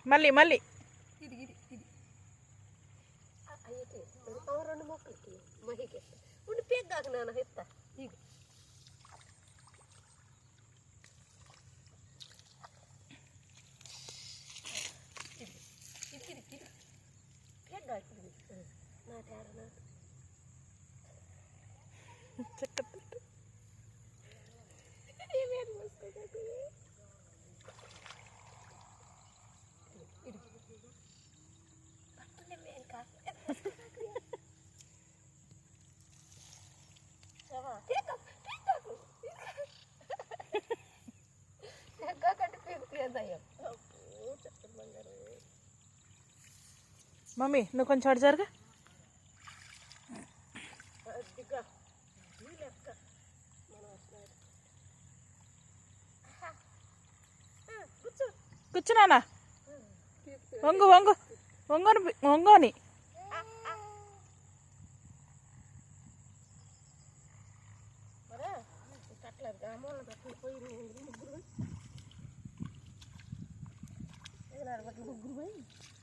మళ్ళీ మళ్ళీ రెండు మొక్కలకి మహికి ఉండి పెగ్గాక నాన్న ఎత్తా ఇది మమ్మీ నువ్వు కొంచెం అటు జరుగా కూర్చున్నానా వంగు వంగు వంగని వంగని ముగ్గురు